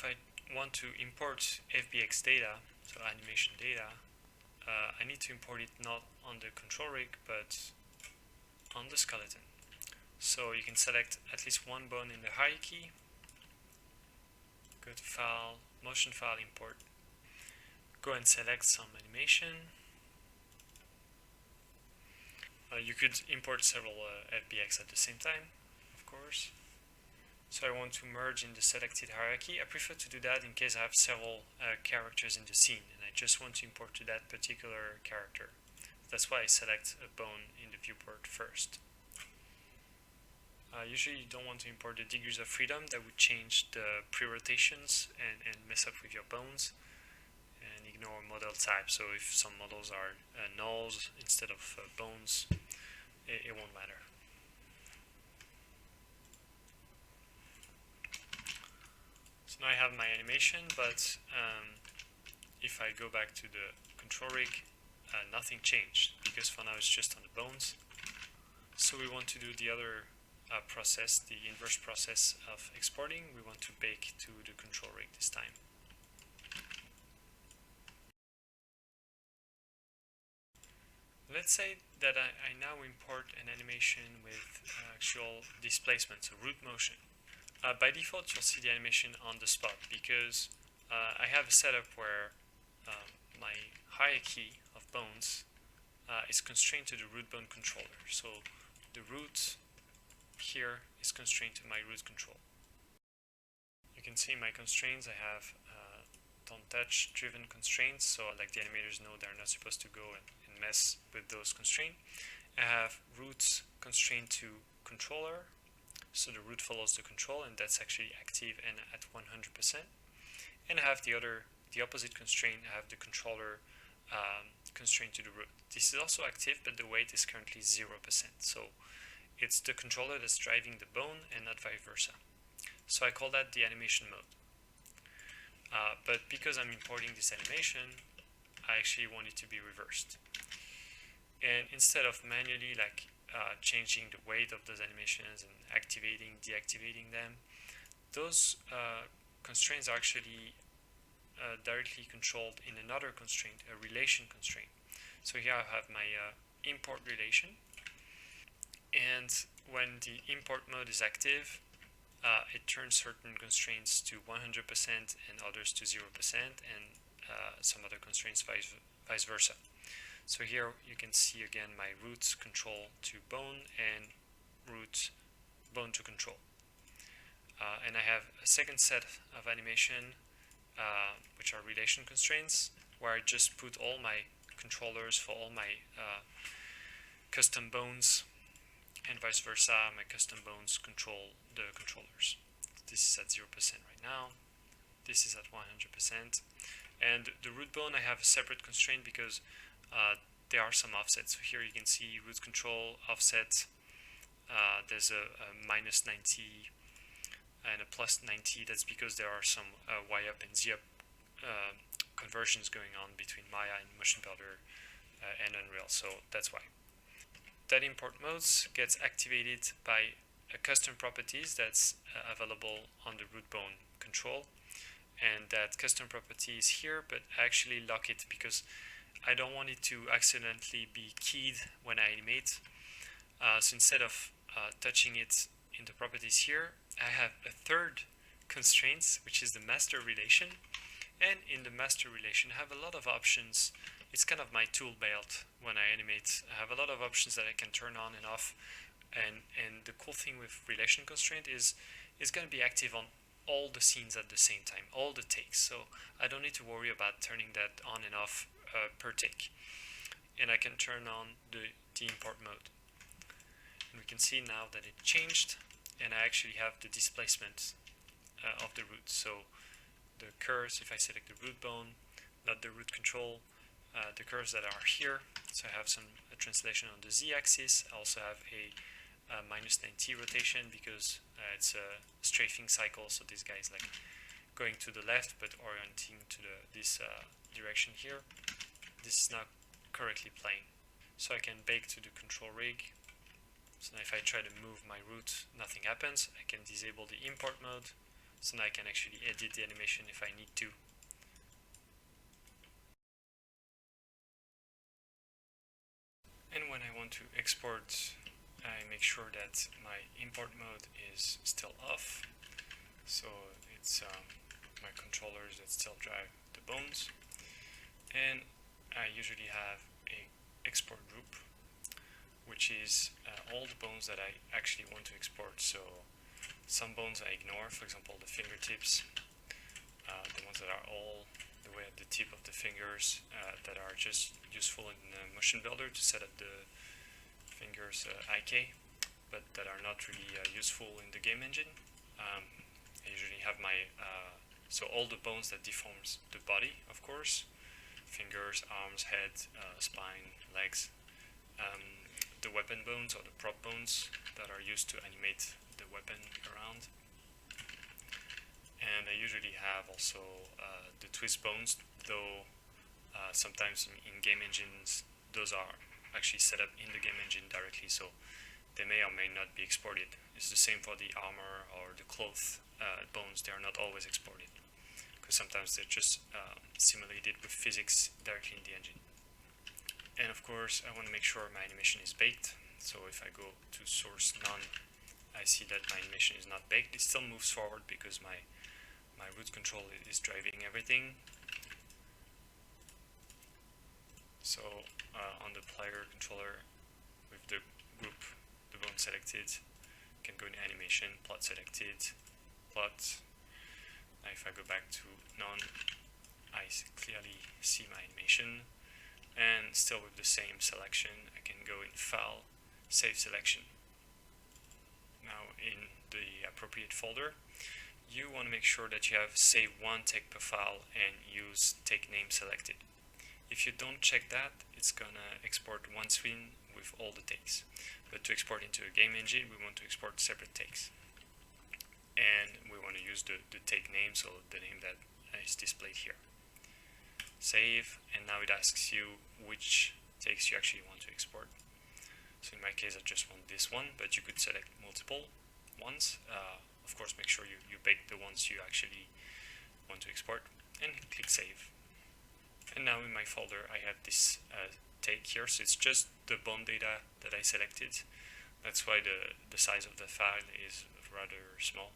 I want to import FBX data, so animation data, I need to import it not on the control rig but on the skeleton. So you can select at least one bone in the hierarchy, go to File, Motion File Import, go and select some animation. You could import several FBX at the same time, of course. So I want to merge in the selected hierarchy. I prefer to do that in case I have several characters in the scene and I just want to import to that particular character. That's why I select a bone in the viewport first. Usually you don't want to import the degrees of freedom. That would change the pre-rotations and mess up with your bones, and ignore model type. So if some models are nulls instead of bones, it won't matter. So now I have my animation, but if I go back to the control rig, nothing changed because for now it's just on the bones. So we want to do the other process, the inverse process of exporting. We want to bake to the control rig this time. Let's say that I now import an animation with actual displacement, so root motion. By default, you'll see the animation on the spot because I have a setup where my hierarchy of bones is constrained to the root bone controller. So the root here is constrained to my root control. You can see my constraints. I have don't touch driven constraints, so like the animators know they're not supposed to go and mess with those constraints. I have roots constrained to controller, so the root follows the control, and that's actually active and at 100%. And I have the opposite constraint. I have the controller constrained to the root. This is also active, but the weight is currently 0%. So it's the controller that's driving the bone and not vice versa. So I call that the animation mode. But because I'm importing this animation, I actually want it to be reversed. And instead of manually changing the weight of those animations and activating, deactivating them, those constraints are actually directly controlled in another constraint, a relation constraint. So here I have my import relation, and when the import mode is active, it turns certain constraints to 100% and others to 0%, and some other constraints vice versa. So here you can see again my root control to bone and root bone to control. And I have a second set of animation which are relation constraints, where I just put all my controllers for all my custom bones, and vice versa, my custom bones control the controllers. This is at 0% right now. This is at 100%. And the root bone, I have a separate constraint because there are some offsets. So here you can see root control offset. There's a minus 90 and a plus 90. That's because there are some Y up and Z up conversions going on between Maya and MotionBuilder and Unreal. So that's why. That import modes gets activated by a custom properties that's available on the root bone control, and that custom property is here, but I actually lock it because I don't want it to accidentally be keyed when I animate. So instead of touching it in the properties here, I have a third constraint, which is the master relation. And in the master relation, I have a lot of options. It's kind of my tool belt when I animate. I have a lot of options that I can turn on and off. And the cool thing with relation constraint is it's going to be active on all the scenes at the same time, all the takes. So I don't need to worry about turning that on and off per take. And I can turn on the import mode. And we can see now that it changed, and I actually have the displacement of the root. So the curves, if I select the root bone, not the root control, the curves that are here. So I have some translation on the z-axis. I also have a minus 90 rotation because it's a strafing cycle. So this guy is like going to the left but orienting to this direction here. This is not correctly playing. So I can bake to the control rig. So now if I try to move my root, nothing happens. I can disable the import mode. so now I can actually edit the animation if I need to. And when I want to export, I make sure that my import mode is still off, so it's my controllers that still drive the bones. And I usually have a export group, which is all the bones that I actually want to export. So some bones I ignore, for example the fingertips, the ones that are all the way at the tip of the fingers, that are just useful in MotionBuilder to set up the fingers IK, but that are not really useful in the game engine. I usually have my so all the bones that deforms the body, of course, fingers, arms, head, spine, legs, the weapon bones or the prop bones that are used to animate the weapon around. And I usually have also the twist bones, though sometimes in game engines those are actually set up in the game engine directly, so they may or may not be exported. It's the same for the armor or the cloth bones. They are not always exported because sometimes they're just simulated with physics directly in the engine. And of course I want to make sure my animation is baked, so if I go to source none, I see that my animation is not baked. It still moves forward because my root control is driving everything. So on the player controller with the group, the bone selected, can go in animation, plot selected, plot. Now if I go back to none, I clearly see my animation, and still with the same selection I can go in file, save selection. Now in the appropriate folder you want to make sure that you have save one take per file and use take name selected. If you don't check that, it's gonna export one screen with all the takes. But to export into a game engine, we want to export separate takes. And we want to use the take name, so the name that is displayed here. Save, and now it asks you which takes you actually want to export. So in my case I just want this one, but you could select multiple ones. Of course make sure you bake the ones you actually want to export, and click save. And now in my folder I have this take here, so it's just the bone data that I selected. That's why the size of the file is rather small.